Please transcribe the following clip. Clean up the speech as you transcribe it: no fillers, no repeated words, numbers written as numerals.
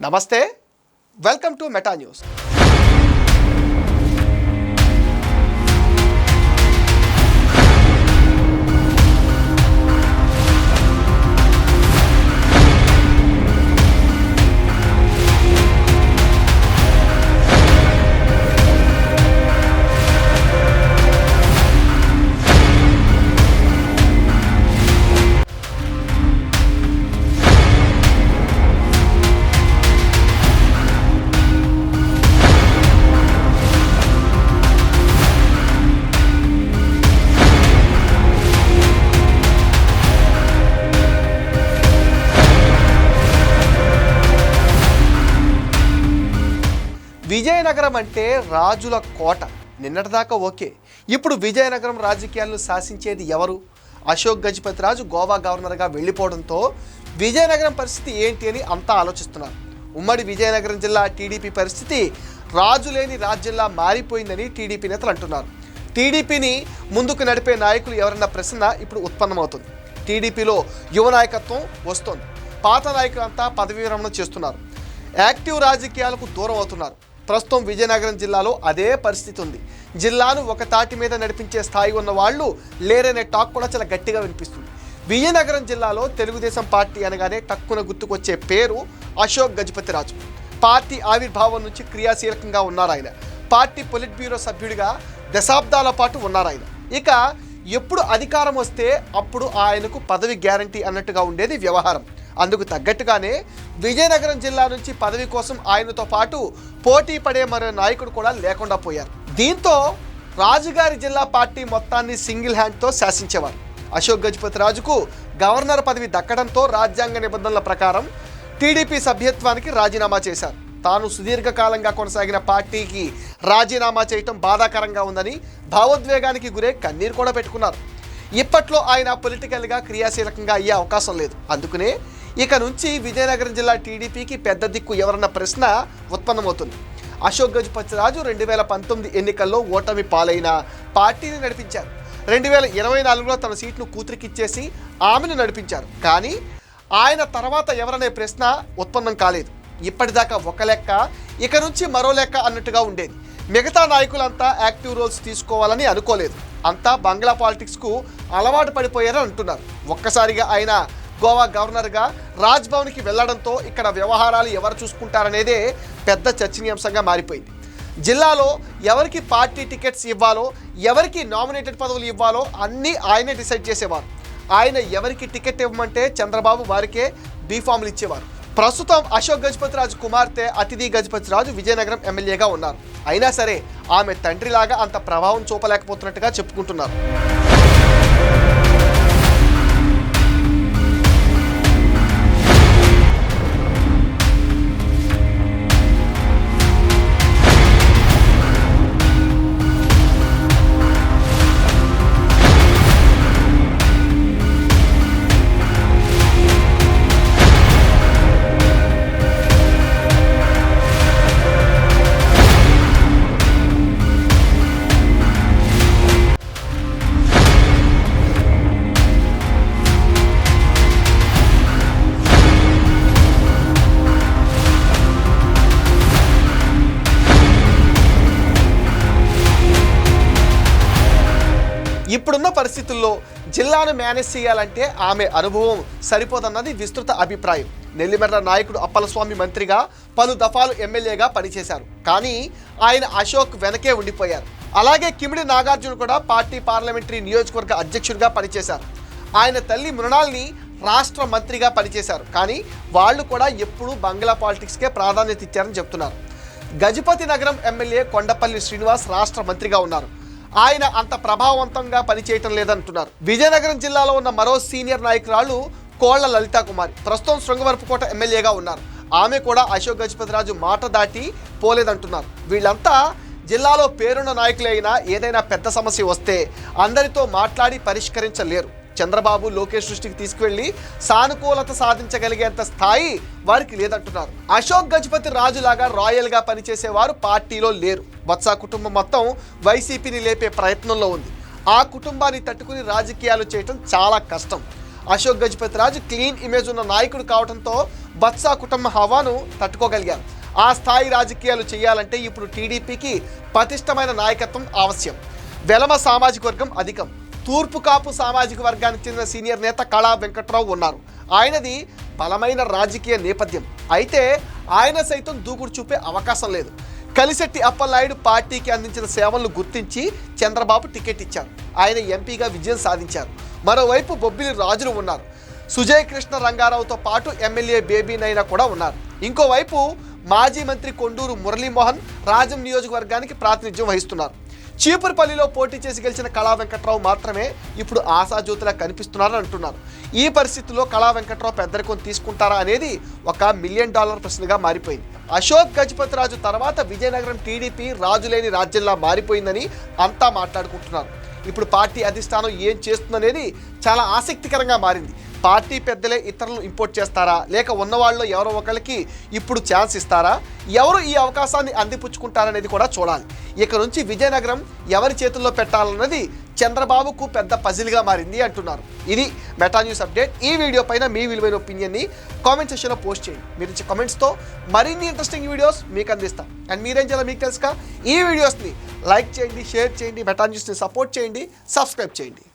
నమస్తే, welcome to meta news. Vizianagaram అంటే రాజుల కోట. నిన్నటిదాకా ఓకే, ఇప్పుడు విజయనగరం రాజకీయాలను శాసించేది ఎవరు? అశోక్ గజపతి రాజు గోవా గవర్నర్గా వెళ్ళిపోవడంతో విజయనగరం పరిస్థితి ఏంటి అని అంతా ఆలోచిస్తున్నారు. ఉమ్మడి విజయనగరం జిల్లా టీడీపీ పరిస్థితి రాజు లేని రాజ్యంలా మారిపోయిందని టీడీపీ నేతలు అంటున్నారు. టీడీపీని ముందుకు నడిపే నాయకులు ఎవరన్న ప్రశ్న ఇప్పుడు ఉత్పన్నమవుతుంది. టీడీపీలో యువ నాయకత్వం వస్తోంది. పాత నాయకులంతా పదవీ విరమణ చేస్తున్నారు, యాక్టివ్ రాజకీయాలకు దూరం అవుతున్నారు. ప్రస్తుతం విజయనగరం జిల్లాలో అదే పరిస్థితి ఉంది. జిల్లాను ఒక తాటి మీద నడిపించే స్థాయి ఉన్న వాళ్ళు లేరనే టాక్ కూడా చాలా గట్టిగా వినిపిస్తుంది. విజయనగరం జిల్లాలో తెలుగుదేశం పార్టీ అనగానే టక్కున గుర్తుకొచ్చే పేరు అశోక్ గజపతి రాజు. పార్టీ ఆవిర్భావం నుంచి క్రియాశీలకంగా ఉన్నారు ఆయన. పార్టీ పొలిట్ బ్యూరో సభ్యుడిగా దశాబ్దాల పాటు ఉన్నారు ఆయన. ఇక ఎప్పుడు అధికారం వస్తే అప్పుడు ఆయనకు పదవి గ్యారంటీ అన్నట్టుగా ఉండేది వ్యవహారం. అందుకు తగ్గట్టుగానే విజయనగరం జిల్లా నుంచి పదవి కోసం ఆయనతో పాటు పోటీ పడే మరో నాయకుడు కూడా లేకుండా పోయారు. దీంతో రాజుగారి జిల్లా పార్టీ మొత్తాన్ని సింగిల్ హ్యాండ్తో శాసించేవారు. అశోక్ గజపతి రాజుకు గవర్నర్ పదవి దక్కడంతో రాజ్యాంగ నిబంధనల ప్రకారం టీడీపీ సభ్యత్వానికి రాజీనామా చేశారు. తాను సుదీర్ఘకాలంగా కొనసాగిన పార్టీకి రాజీనామా చేయటం బాధాకరంగా ఉందని భావోద్వేగానికి గురై కన్నీరు కూడా పెట్టుకున్నారు. ఇప్పట్లో ఆయన పొలిటికల్గా క్రియాశీలకంగా అయ్యే అవకాశం లేదు. అందుకనే ఇక నుంచి విజయనగరం జిల్లా టీడీపీకి పెద్ద దిక్కు ఎవరన్న ప్రశ్న ఉత్పన్నమవుతుంది. అశోక్ గజపతి రాజు 2019 ఎన్నికల్లో ఓటమి పాలైన పార్టీని నడిపించారు. 2024లో తన సీట్ను కూతురికిచ్చేసి ఆమెను నడిపించారు. కానీ ఆయన తర్వాత ఎవరనే ప్రశ్న ఉత్పన్నం కాలేదు. ఇప్పటిదాకా ఒక లెక్క, ఇక నుంచి మరో లెక్క అన్నట్టుగా ఉండేది. మిగతా నాయకులంతా యాక్టివ్ రోల్స్ తీసుకోవాలని అనుకోలేదు. అంతా బంగ్లా పాలిటిక్స్కు అలవాటు పడిపోయారని అంటున్నారు. ఒక్కసారిగా ఆయన గోవా గవర్నర్గా రాజ్భవన్కి వెళ్లడంతో ఇక్కడ వ్యవహారాలు ఎవరు చూసుకుంటారనేదే పెద్ద చర్చనీయాంశంగా మారిపోయింది. జిల్లాలో ఎవరికి పార్టీ టికెట్స్ ఇవ్వాలో, ఎవరికి నామినేటెడ్ పదవులు ఇవ్వాలో అన్నీ ఆయనే డిసైడ్ చేసేవారు. ఆయన ఎవరికి టికెట్ ఇవ్వమంటే చంద్రబాబు వారికే బీఫామ్లు ఇచ్చేవారు. ప్రస్తుతం అశోక్ గజపతి రాజు కుమార్తె అతిథి గజపతి రాజు విజయనగరం ఎమ్మెల్యేగా ఉన్నారు. అయినా సరే ఆమె తండ్రిలాగా అంత ప్రభావం చూపలేకపోతున్నట్టుగా చెప్పుకుంటున్నారు. ఇప్పుడున్న పరిస్థితుల్లో జిల్లాను మేనేజ్ చేయాలంటే ఆమె అనుభవం సరిపోదన్నది విస్తృత అభిప్రాయం. నెల్లిమర్ల నాయకుడు అప్పలస్వామి మంత్రిగా, పలు దఫాలు ఎమ్మెల్యేగా పనిచేశారు. కానీ ఆయన అశోక్ వెనకే ఉండిపోయారు. అలాగే కిమిడి నాగార్జున కూడా పార్టీ పార్లమెంటరీ నియోజకవర్గ అధ్యక్షుడిగా పనిచేశారు. ఆయన తల్లి మృణాల్ని రాష్ట్ర మంత్రిగా పనిచేశారు. కానీ వాళ్ళు కూడా ఎప్పుడూ బంగ్లా పాలిటిక్స్కే ప్రాధాన్యత ఇచ్చారని చెప్తున్నారు. గజపతి నగరం ఎమ్మెల్యే కొండపల్లి శ్రీనివాస్ రాష్ట్ర మంత్రిగా ఉన్నారు. ఆయన అంత ప్రభావవంతంగా పనిచేయటం లేదంటున్నారు. విజయనగరం జిల్లాలో ఉన్న మరో సీనియర్ నాయకురాలు కోళ్ల లలితా కుమారి ప్రస్తుతం శృంగవరపుకోట ఎమ్మెల్యేగా ఉన్నారు. ఆమె కూడా అశోక్ గజపతి రాజు మాట దాటి పోలేదంటున్నారు. వీళ్ళంతా జిల్లాలో పేరున్న నాయకులే అయినా ఏదైనా పెద్ద సమస్య వస్తే అందరితో మాట్లాడి పరిష్కరించలేరు. చంద్రబాబు, లోకేష్ దృష్టికి తీసుకువెళ్లి సానుకూలత సాధించగలిగేంత స్థాయి వారికి లేదంటున్నారు. అశోక్ గజపతి రాజులాగా రాయల్గా పనిచేసేవారు పార్టీలో లేరు. బొత్స కుటుంబం మొత్తం వైసీపీని లేపే ప్రయత్నంలో ఉంది. ఆ కుటుంబాన్ని తట్టుకుని రాజకీయాలు చేయటం చాలా కష్టం. అశోక్ గజపతి రాజు క్లీన్ ఇమేజ్ ఉన్న నాయకుడు కావడంతో బత్సా కుటుంబ హవాను తట్టుకోగలిగారు. ఆ స్థాయి రాజకీయాలు చేయాలంటే ఇప్పుడు టీడీపీకి పటిష్టమైన నాయకత్వం అవశ్యం. వెలమ సామాజిక వర్గం అధికం. తూర్పు కాపు సామాజిక వర్గానికి చెందిన సీనియర్ నేత కళా వెంకట్రావు ఉన్నారు. ఆయనది బలమైన రాజకీయ నేపథ్యం. అయితే ఆయన సైతం దూకుడు చూపే అవకాశం లేదు. కలిశెట్టి అప్పలనాయుడు పార్టీకి అందించిన సేవలను గుర్తించి చంద్రబాబు టికెట్ ఇచ్చారు. ఆయన ఎంపీగా విజయం సాధించారు. మరోవైపు బొబ్బిలి రాజులు ఉన్నారు. సుజయ్ కృష్ణ రంగారావుతో పాటు ఎమ్మెల్యే బేబీ నైనా కూడా ఉన్నారు. ఇంకోవైపు మాజీ మంత్రి కొండూరు మురళీమోహన్ రాజం నియోజకవర్గానికి ప్రాతినిధ్యం వహిస్తున్నారు. చీపురుపల్లిలో పోటీ చేసి గెలిచిన కళా వెంకట్రావు మాత్రమే ఇప్పుడు ఆశాజ్యోతిలా కనిపిస్తున్నారని అంటున్నారు. ఈ పరిస్థితుల్లో కళా వెంకట్రావు పెద్దరికం తీసుకుంటారా అనేది ఒక $1 మిలియన్ ప్రశ్నగా మారిపోయింది. అశోక్ గజపతిరాజు తర్వాత విజయనగరం టీడీపీ రాజులేని రాజ్యంలా మారిపోయిందని అంతా మాట్లాడుకుంటున్నారు. ఇప్పుడు పార్టీ అధిష్టానం ఏం చేస్తుందనేది చాలా ఆసక్తికరంగా మారింది. పార్టీ పెద్దలే ఇతరులను ఇంపోర్ట్ చేస్తారా, లేక ఉన్నవాళ్ళలో ఎవరో ఒకరికి ఇప్పుడు ఛాన్స్ ఇస్తారా, ఎవరు ఈ అవకాశాన్ని అందిపుచ్చుకుంటారనేది కూడా చూడాలి. ఇక నుంచి విజయనగరం ఎవరి చేతుల్లో పెట్టాలన్నది చంద్రబాబుకు పెద్ద పజిల్గా మారింది అంటున్నారు. ఇది మెటా న్యూస్ అప్డేట్. ఈ వీడియో పైన మీ విలువైన ఒపీనియన్ని కామెంట్ సెక్షన్లో పోస్ట్ చేయండి. మీరు ఇచ్చే కామెంట్స్తో మరిన్ని ఇంట్రెస్టింగ్ వీడియోస్ మీకు అందిస్తాం. అండ్ మీరేం చేయాలో మీకు తెలుసుగా, ఈ వీడియోస్ని లైక్ చేయండి, షేర్ చేయండి, మెటా న్యూస్ని సపోర్ట్ చేయండి, సబ్స్క్రైబ్ చేయండి.